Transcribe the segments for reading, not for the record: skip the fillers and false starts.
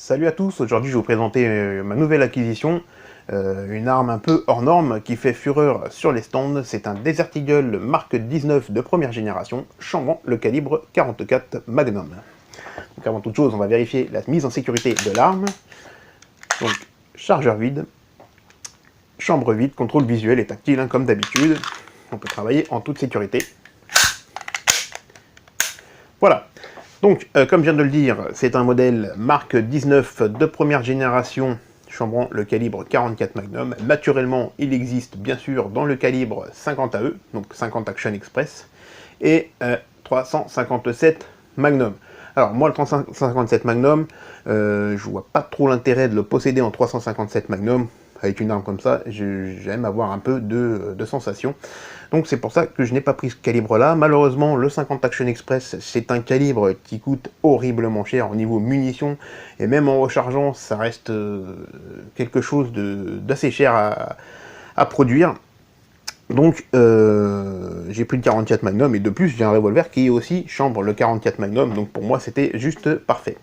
Salut à tous, aujourd'hui je vais vous présenter ma nouvelle acquisition, une arme un peu hors norme qui fait fureur sur les stands. C'est un Desert Eagle Mark 19 de première génération, chambrant le calibre 44 Magnum. Donc avant toute chose, on va vérifier la mise en sécurité de l'arme. Donc chargeur vide, chambre vide, contrôle visuel et tactile comme d'habitude. On peut travailler en toute sécurité. Voilà. Donc, comme je viens de le dire, c'est un modèle Mark 19 de première génération, chambrant le calibre 44 Magnum. Naturellement, il existe bien sûr dans le calibre 50 AE, donc 50 Action Express, et 357 Magnum. Alors moi, le 357 Magnum, je vois pas trop l'intérêt de le posséder en 357 Magnum. Avec une arme comme ça, j'aime avoir un peu de sensation. Donc c'est pour ça que je n'ai pas pris ce calibre-là. Malheureusement, le 50 Action Express, c'est un calibre qui coûte horriblement cher au niveau munitions. Et même en rechargeant, ça reste quelque chose d'assez cher à produire. Donc j'ai pris le 44 Magnum, et de plus j'ai un revolver qui aussi chambre le 44 Magnum. Donc pour moi, c'était juste parfait.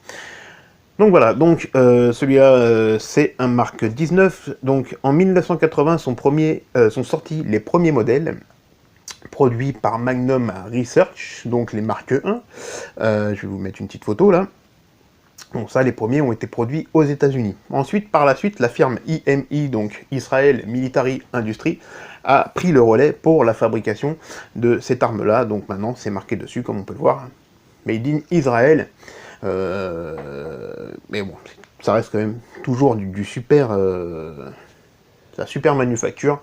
Donc voilà, donc celui-là c'est un Mark 19, donc en 1980 sont sortis les premiers modèles, produits par Magnum Research, donc les Mark 1, je vais vous mettre une petite photo là. Donc ça, les premiers ont été produits aux États-Unis. Ensuite, par la suite, la firme IMI, donc Israel Military Industry, a pris le relais pour la fabrication de cette arme-là. Donc maintenant, c'est marqué dessus, comme on peut le voir, Made in Israel. Mais bon, ça reste quand même toujours du super, la super manufacture,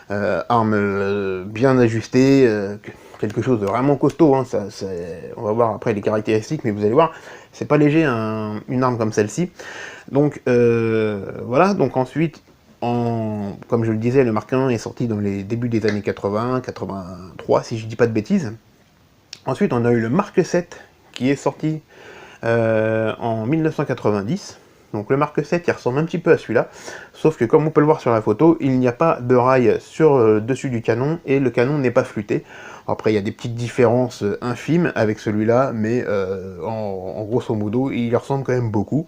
arme bien ajustée, quelque chose de vraiment costaud, hein, on va voir après les caractéristiques, mais vous allez voir, c'est pas léger une arme comme celle-ci. Donc voilà, donc ensuite, comme je le disais, le Mark 1 est sorti dans les débuts des années 80, 83, si je dis pas de bêtises. Ensuite, on a eu le Mark 7 qui est sorti en 1990. Donc le Mark 7, il ressemble un petit peu à celui-là, sauf que comme on peut le voir sur la photo, il n'y a pas de rail sur le dessus du canon, et le canon n'est pas flûté. Après, il y a des petites différences infimes avec celui-là, mais en grosso modo, il ressemble quand même beaucoup.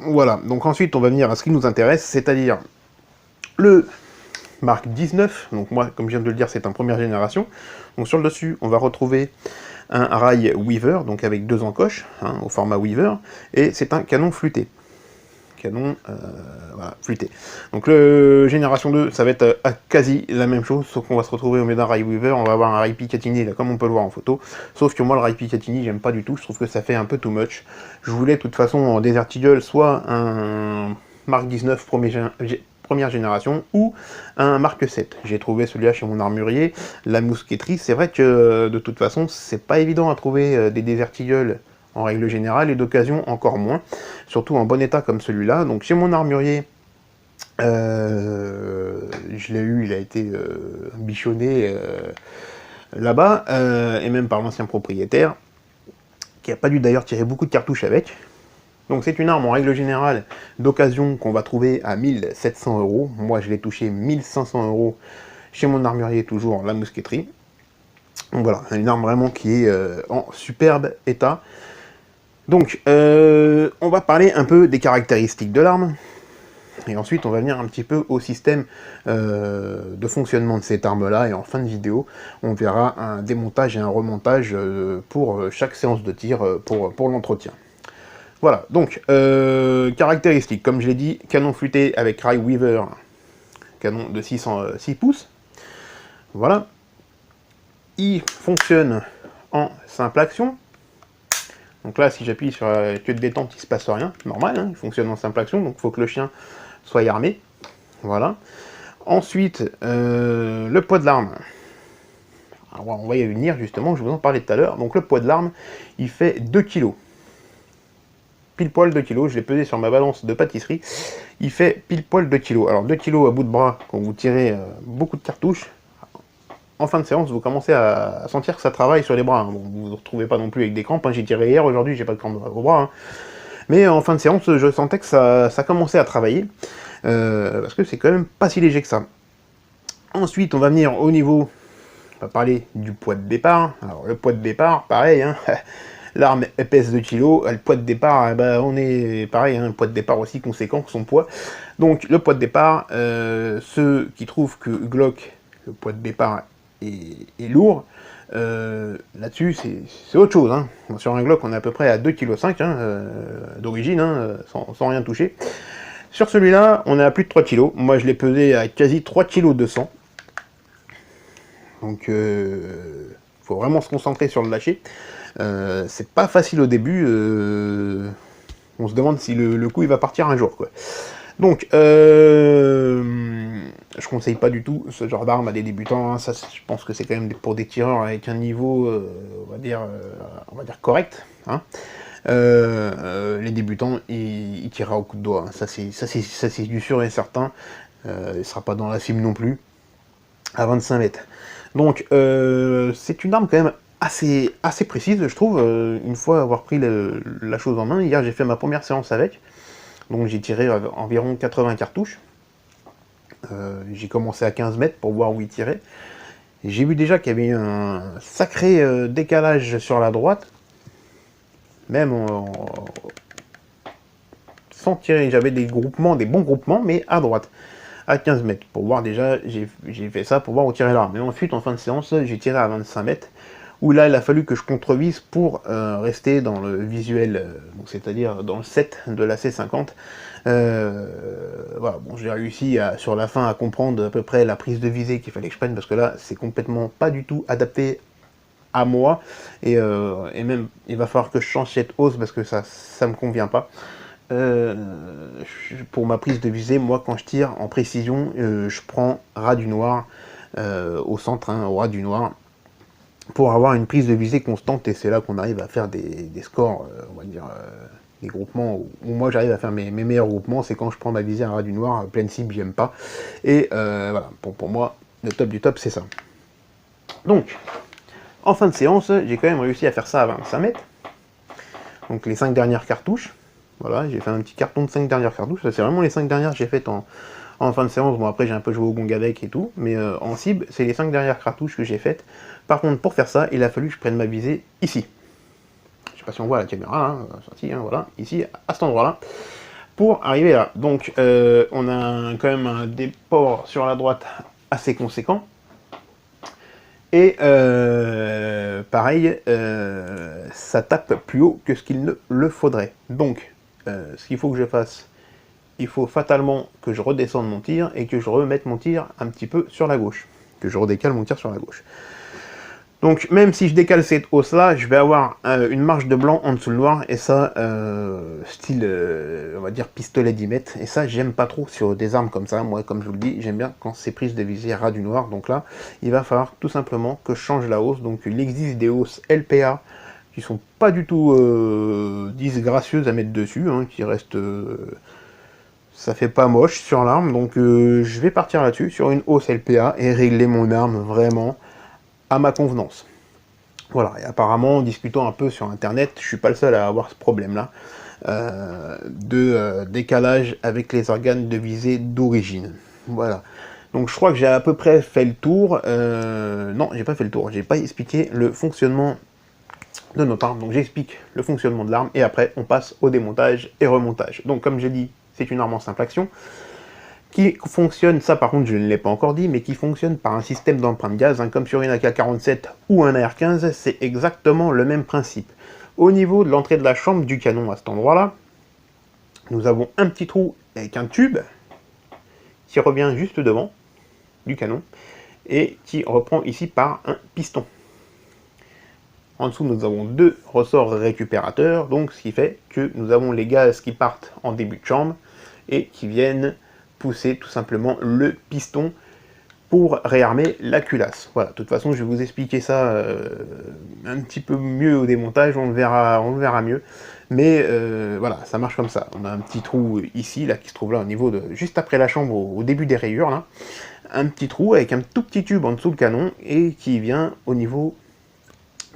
Voilà, donc ensuite, on va venir à ce qui nous intéresse, c'est-à-dire le Mark 19. Donc moi, comme je viens de le dire, c'est en première génération. Donc sur le dessus, on va retrouver un rail Weaver, donc avec deux encoches, hein, au format Weaver, et c'est un canon flûté. Canon voilà, flûté. Donc le génération 2, ça va être quasi la même chose, sauf qu'on va se retrouver au milieu d'un rail Weaver, on va avoir un rail Picatinny, là, comme on peut le voir en photo, sauf que moi le rail Picatinny, j'aime pas du tout, je trouve que ça fait un peu too much. Je voulais de toute façon en Desert Eagle soit un Mark 19 première génération, ou un Mark 7. J'ai trouvé celui-là chez mon armurier. La mousqueterie, c'est vrai que de toute façon, c'est pas évident à trouver des Desert Eagle en règle générale, et d'occasion encore moins, surtout en bon état comme celui-là. Donc chez mon armurier, je l'ai eu, il a été bichonné là-bas, et même par l'ancien propriétaire, qui n'a pas dû d'ailleurs tirer beaucoup de cartouches avec. Donc c'est une arme en règle générale d'occasion qu'on va trouver à 1700 €. Moi je l'ai touché 1500 € chez mon armurier, toujours la mousqueterie. Donc voilà, une arme vraiment qui est en superbe état. Donc on va parler un peu des caractéristiques de l'arme. Et ensuite on va venir un petit peu au système de fonctionnement de cette arme-là. Et en fin de vidéo, on verra un démontage et un remontage pour chaque séance de tir pour l'entretien. Voilà, donc, caractéristiques, comme je l'ai dit, canon flûté avec rail Weaver, canon de 6 pouces, voilà. Il fonctionne en simple action, donc là, si j'appuie sur la queue de détente, il ne se passe rien, normal, hein, il fonctionne en simple action, donc il faut que le chien soit armé, voilà. Ensuite, le poids de l'arme. On va y venir justement, je vous en parlais tout à l'heure, donc le poids de l'arme, il fait 2 kg. Pile poil 2 kg, je l'ai pesé sur ma balance de pâtisserie, il fait pile poil 2 kg. Alors 2 kg à bout de bras, quand vous tirez beaucoup de cartouches, en fin de séance, vous commencez à sentir que ça travaille sur les bras. Bon, vous ne vous retrouvez pas non plus avec des crampes, hein. J'ai tiré hier, aujourd'hui j'ai pas de crampes au bras. Hein. Mais en fin de séance, je sentais que ça commençait à travailler, parce que c'est quand même pas si léger que ça. Ensuite, on va venir au niveau, on va parler du poids de départ. Alors le poids de départ, pareil, hein. L'arme elle pèse 2 kg, le poids de départ, bah, on est pareil, un poids de départ aussi conséquent que son poids. Donc le poids de départ, ceux qui trouvent que Glock, le poids de départ est lourd, là-dessus c'est autre chose. Hein. Sur un Glock on est à peu près à 2,5 kg hein, d'origine, hein, sans rien toucher. Sur celui-là on est à plus de 3 kg, moi je l'ai pesé à quasi 3,2 kg. Donc faut vraiment se concentrer sur le lâcher. C'est pas facile au début, on se demande si le coup il va partir un jour, quoi. Donc, je conseille pas du tout ce genre d'arme à des débutants, hein. Ça, je pense que c'est quand même pour des tireurs avec un niveau, on va dire correct, hein. Les débutants, ils tirera au coup de doigt, hein. Ça c'est du sûr et certain. Il sera pas dans la cible non plus, à 25 mètres. Donc, c'est une arme quand même assez précise, je trouve, une fois avoir pris la chose en main. Hier, j'ai fait ma première séance avec, donc j'ai tiré environ 80 cartouches. J'ai commencé à 15 mètres pour voir où il tirait. J'ai vu déjà qu'il y avait un sacré décalage sur la droite, même sans tirer. J'avais des groupements, des bons groupements, mais à droite, à 15 mètres, pour voir déjà, j'ai fait ça pour voir où tirer l'arme. Et ensuite, en fin de séance, j'ai tiré à 25 mètres, où là, il a fallu que je contrevise pour rester dans le visuel, c'est-à-dire dans le set de la C50. Voilà, bon, j'ai réussi sur la fin à comprendre à peu près la prise de visée qu'il fallait que je prenne, parce que là, c'est complètement pas du tout adapté à moi, et même, il va falloir que je change cette hausse, parce que ça me convient pas. Pour ma prise de visée, moi quand je tire en précision, je prends ras du noir au centre, hein, au ras du noir, pour avoir une prise de visée constante, et c'est là qu'on arrive à faire des scores, on va dire, des groupements, où moi j'arrive à faire mes meilleurs groupements, c'est quand je prends ma visée à ras du noir, pleine cible, j'aime pas, et voilà, pour moi, le top du top, c'est ça. Donc, en fin de séance, j'ai quand même réussi à faire ça à 25 mètres, donc les 5 dernières cartouches. Voilà, j'ai fait un petit carton de 5 dernières cartouches, c'est vraiment les 5 dernières que j'ai faites en fin de séance. Bon, après j'ai un peu joué au gong avec et tout, mais en cible, c'est les 5 dernières cartouches que j'ai faites. Par contre, pour faire ça, il a fallu que je prenne ma visée ici. Je sais pas si on voit la caméra, hein, sortie, hein, voilà, ici, à cet endroit-là, pour arriver là. Donc, on a quand même un déport sur la droite assez conséquent. Et pareil, ça tape plus haut que ce qu'il ne le faudrait. Donc, ce qu'il faut que je fasse, il faut fatalement que je redescende mon tir et que je remette mon tir un petit peu sur la gauche. Que je redécale mon tir sur la gauche. Donc, même si je décale cette hausse-là, je vais avoir une marge de blanc en dessous le noir, et ça, style, on va dire, pistolet 10 mètres, et ça, j'aime pas trop sur des armes comme ça. Moi, comme je vous le dis, j'aime bien quand c'est prise de visée ras du noir. Donc là, il va falloir tout simplement que je change la hausse. Donc, il existe des hausses LPA qui sont pas du tout disgracieuses à mettre dessus, hein, qui restent... ça fait pas moche sur l'arme, donc je vais partir là-dessus, sur une hausse LPA, et régler mon arme vraiment à ma convenance. Voilà, et apparemment, en discutant un peu sur internet, je suis pas le seul à avoir ce problème-là, de décalage avec les organes de visée d'origine. Voilà. Donc je crois que j'ai à peu près fait le tour. Non, j'ai pas fait le tour, j'ai pas expliqué le fonctionnement de notre arme. Donc j'explique le fonctionnement de l'arme, et après on passe au démontage et remontage. Donc comme j'ai dit, c'est une arme en simple action, qui fonctionne, ça par contre je ne l'ai pas encore dit, mais qui fonctionne par un système d'empreinte gaz, hein, comme sur une AK-47 ou un AR-15, c'est exactement le même principe. Au niveau de l'entrée de la chambre du canon, à cet endroit-là, nous avons un petit trou avec un tube qui revient juste devant du canon, et qui reprend ici par un piston. En dessous, nous avons deux ressorts récupérateurs, donc ce qui fait que nous avons les gaz qui partent en début de chambre, et qui viennent pousser tout simplement le piston pour réarmer la culasse. Voilà, de toute façon, je vais vous expliquer ça un petit peu mieux au démontage, on le verra mieux. Mais voilà, ça marche comme ça. On a un petit trou ici, là, qui se trouve là au niveau de... juste après la chambre, au début des rayures, là. Un petit trou avec un tout petit tube en dessous le canon, et qui vient au niveau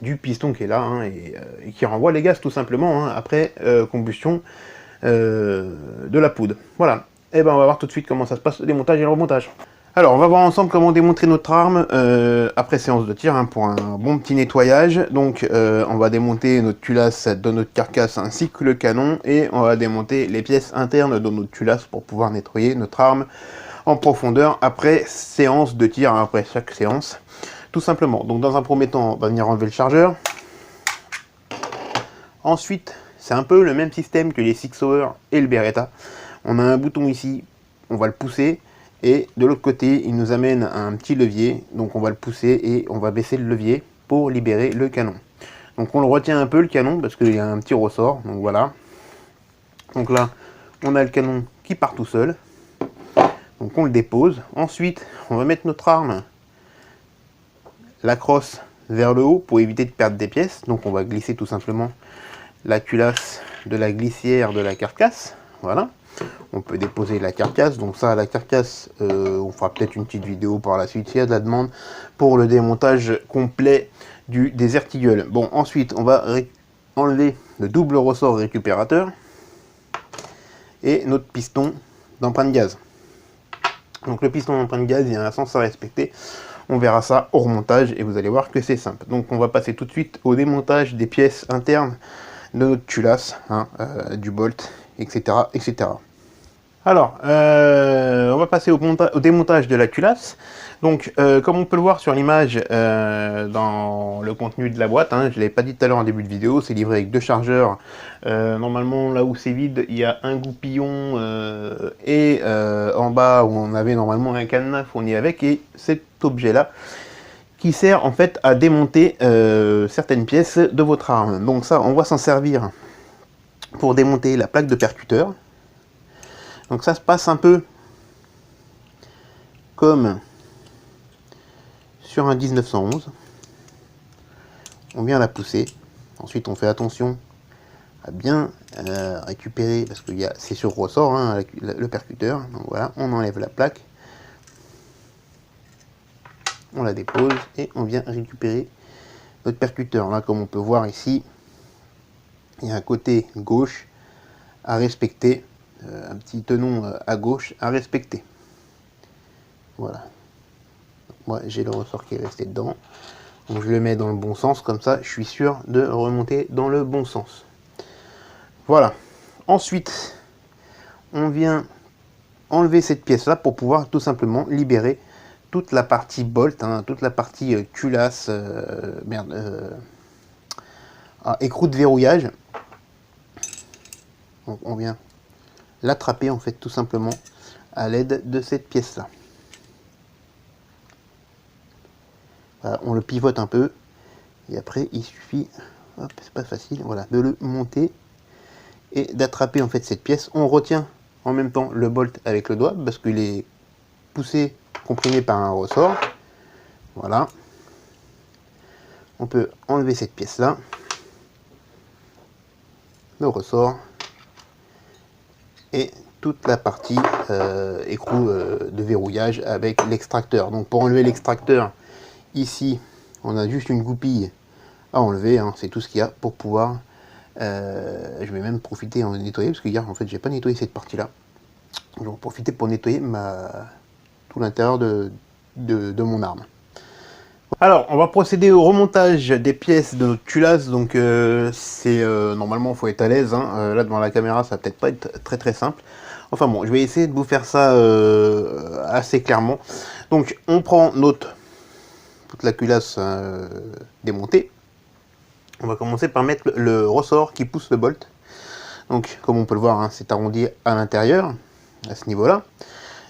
du piston qui est là, hein, et qui renvoie les gaz tout simplement, hein, après combustion de la poudre. Voilà. Et ben on va voir tout de suite comment ça se passe, le démontage et le remontage. Alors, on va voir ensemble comment démonter notre arme après séance de tir, hein, pour un bon petit nettoyage. Donc, on va démonter notre culasse de notre carcasse ainsi que le canon, et on va démonter les pièces internes de notre culasse pour pouvoir nettoyer notre arme en profondeur après séance de tir, hein, après chaque séance, tout simplement. Donc, dans un premier temps, on va venir enlever le chargeur. Ensuite, c'est un peu le même système que les Sig Sauer et le Beretta. On a un bouton ici, on va le pousser. Et de l'autre côté, il nous amène un petit levier, donc on va le pousser et on va baisser le levier pour libérer le canon. Donc on le retient un peu le canon parce qu'il y a un petit ressort, donc voilà. Donc là, on a le canon qui part tout seul. Donc on le dépose. Ensuite, on va mettre notre arme, la crosse vers le haut pour éviter de perdre des pièces. Donc on va glisser tout simplement la culasse de la glissière de la carcasse, voilà. On peut déposer la carcasse, donc ça, la carcasse, on fera peut-être une petite vidéo par la suite s'il y a de la demande pour le démontage complet du Desert Eagle. Bon, ensuite, on va enlever le double ressort récupérateur et notre piston d'empreinte gaz. Donc le piston d'empreinte gaz, il y a un sens à respecter. On verra ça au remontage et vous allez voir que c'est simple. Donc on va passer tout de suite au démontage des pièces internes de notre culasse, hein, du bolt, etc., etc. Alors, on va passer au démontage de la culasse. Donc, comme on peut le voir sur l'image dans le contenu de la boîte, hein, je ne l'avais pas dit tout à l'heure en début de vidéo, c'est livré avec deux chargeurs. Normalement, là où c'est vide, il y a un goupillon et en bas où on avait normalement un cadenas fourni avec, et cet objet-là qui sert en fait à démonter certaines pièces de votre arme. Donc ça, on va s'en servir pour démonter la plaque de percuteur. Donc ça se passe un peu comme sur un 1911. On vient la pousser. Ensuite, on fait attention à bien récupérer, parce que c'est sur ressort, hein, le percuteur. Donc voilà, on enlève la plaque. On la dépose et on vient récupérer notre percuteur. Là, comme on peut voir ici, il y a un côté gauche à respecter. Un petit tenon à gauche à respecter. Voilà. Donc moi j'ai le ressort qui est resté dedans. Donc je le mets dans le bon sens, comme ça je suis sûr de remonter dans le bon sens. Voilà. Ensuite, on vient enlever cette pièce là pour pouvoir tout simplement libérer toute la partie bolt, hein, toute la partie culasse, écrou de verrouillage. Donc on vient l'attraper en fait tout simplement à l'aide de cette pièce là. Voilà, on le pivote un peu et après il suffit, c'est pas facile, voilà, de le monter et d'attraper en fait cette pièce. On retient en même temps le bolt avec le doigt parce qu'il est poussé, comprimé par un ressort. Voilà, on peut enlever cette pièce là, le ressort et toute la partie écrou de verrouillage avec l'extracteur. Donc pour enlever l'extracteur, ici on a juste une goupille à enlever, hein, c'est tout ce qu'il y a pour pouvoir je vais même profiter en nettoyer, parce que hier en fait j'ai pas nettoyé cette partie là. Je vais en profiter pour nettoyer tout l'intérieur de mon arme. Alors, on va procéder au remontage des pièces de notre culasse. Donc, normalement, il faut être à l'aise, hein. Là, devant la caméra, ça va peut-être pas être très très simple. Enfin bon, je vais essayer de vous faire ça assez clairement. Donc, on prend toute la culasse démontée. On va commencer par mettre le ressort qui pousse le bolt. Donc, comme on peut le voir, hein, c'est arrondi à l'intérieur, à ce niveau-là.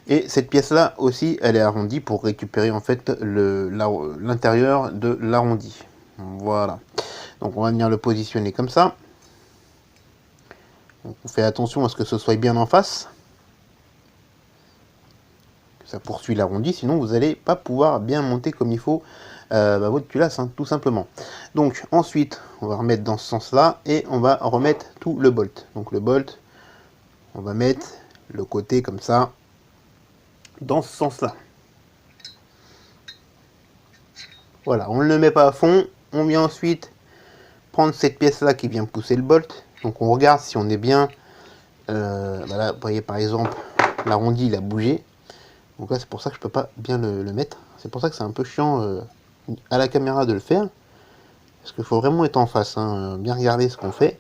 Et cette pièce-là aussi, elle est arrondie pour récupérer en fait l'intérieur de l'arrondi. Voilà. Donc on va venir le positionner comme ça. Donc, on fait attention à ce que ce soit bien en face. Que ça poursuit l'arrondi, sinon vous n'allez pas pouvoir bien monter comme il faut votre culasse, hein, tout simplement. Donc ensuite, on va remettre dans ce sens-là et on va remettre tout le bolt. Donc le bolt, on va mettre le côté comme ça, dans ce sens-là. Voilà, on ne le met pas à fond. On vient ensuite prendre cette pièce-là qui vient pousser le bolt. Donc on regarde si on est bien. Voilà, vous voyez par exemple, l'arrondi il a bougé. Donc là c'est pour ça que je peux pas bien le mettre. C'est pour ça que c'est un peu chiant à la caméra de le faire. Parce qu'il faut vraiment être en face, hein, bien regarder ce qu'on fait.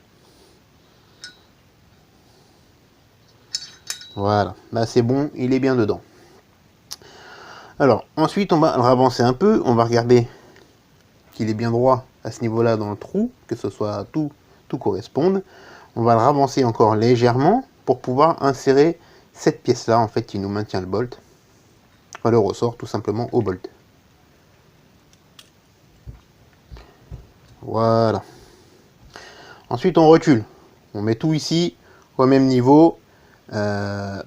Voilà, là c'est bon, il est bien dedans. Alors ensuite on va le avancer un peu, on va regarder qu'il est bien droit à ce niveau-là dans le trou, que ce soit tout corresponde. On va le ravancer encore légèrement pour pouvoir insérer cette pièce-là, en fait, qui nous maintient le bolt. Enfin, le ressort tout simplement au bolt. Voilà. Ensuite on recule. On met tout ici au même niveau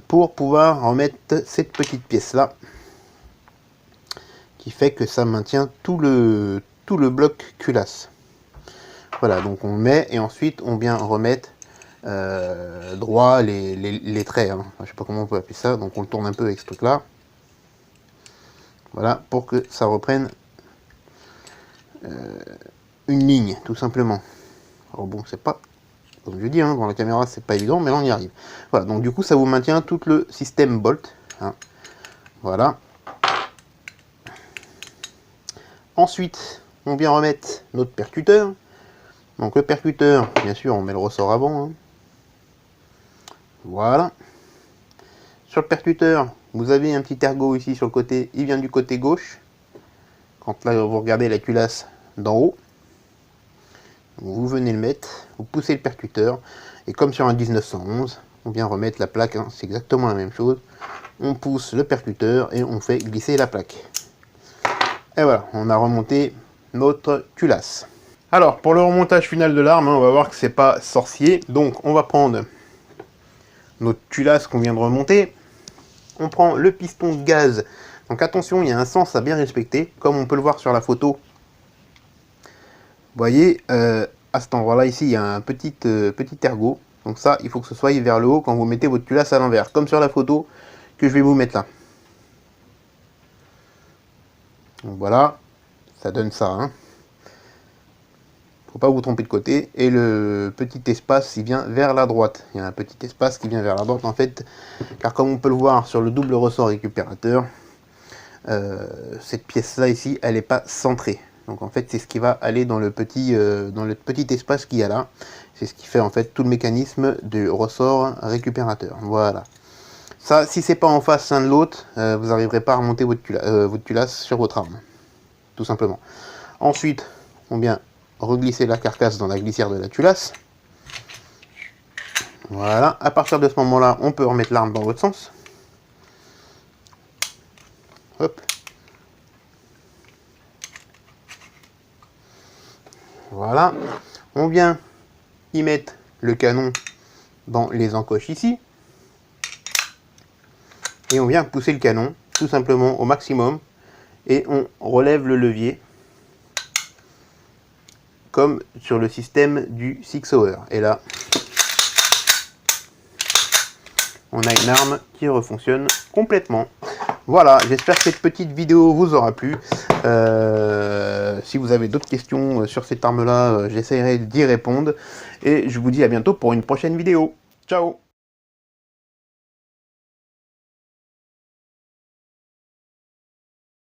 pour pouvoir remettre cette petite pièce-là qui fait que ça maintient tout le bloc culasse. Voilà, donc on met et ensuite on vient remettre droit les traits, hein. Enfin, je sais pas comment on peut appeler ça, donc on le tourne un peu avec ce truc là, voilà, pour que ça reprenne une ligne tout simplement. Alors bon, c'est pas, comme je dis, hein, dans la caméra c'est pas évident, mais là on y arrive. Voilà, donc du coup ça vous maintient tout le système bolt, hein. Voilà. Ensuite on vient remettre notre percuteur. Donc le percuteur, bien sûr, on met le ressort avant, hein. Voilà. Sur le percuteur, vous avez un petit ergot ici sur le côté, il vient du côté gauche. Quand là vous regardez la culasse d'en haut, vous venez le mettre, vous poussez le percuteur, et comme sur un 1911, on vient remettre la plaque, hein, c'est exactement la même chose. On pousse le percuteur et on fait glisser la plaque. Et voilà, on a remonté notre culasse. Alors, pour le remontage final de l'arme, hein, on va voir que c'est pas sorcier. Donc, on va prendre notre culasse qu'on vient de remonter. On prend le piston de gaz. Donc, attention, il y a un sens à bien respecter, comme on peut le voir sur la photo. Vous voyez, à cet endroit-là, ici, il y a un petit ergot. Donc ça, il faut que ce soit vers le haut quand vous mettez votre culasse à l'envers, comme sur la photo que je vais vous mettre là. Donc voilà, ça donne ça, hein. Faut pas vous tromper de côté. Et le petit espace, il vient vers la droite. Il y a un petit espace qui vient vers la droite en fait, car comme on peut le voir sur le double ressort récupérateur, cette pièce là ici, elle n'est pas centrée. Donc en fait, c'est ce qui va aller dans le petit espace qu'il y a là. C'est ce qui fait en fait tout le mécanisme du ressort récupérateur. Voilà. Ça, si c'est pas en face l'un de l'autre, vous n'arriverez pas à remonter votre culasse sur votre arme, tout simplement. Ensuite, on vient reglisser la carcasse dans la glissière de la culasse. Voilà, à partir de ce moment-là, on peut remettre l'arme dans l'autre sens. Hop. Voilà, on vient y mettre le canon dans les encoches ici. Et on vient pousser le canon, tout simplement au maximum. Et on relève le levier. Comme sur le système du Six Hour. Et là, on a une arme qui refonctionne complètement. Voilà, j'espère que cette petite vidéo vous aura plu. Si vous avez d'autres questions sur cette arme-là, j'essaierai d'y répondre. Et je vous dis à bientôt pour une prochaine vidéo. Ciao!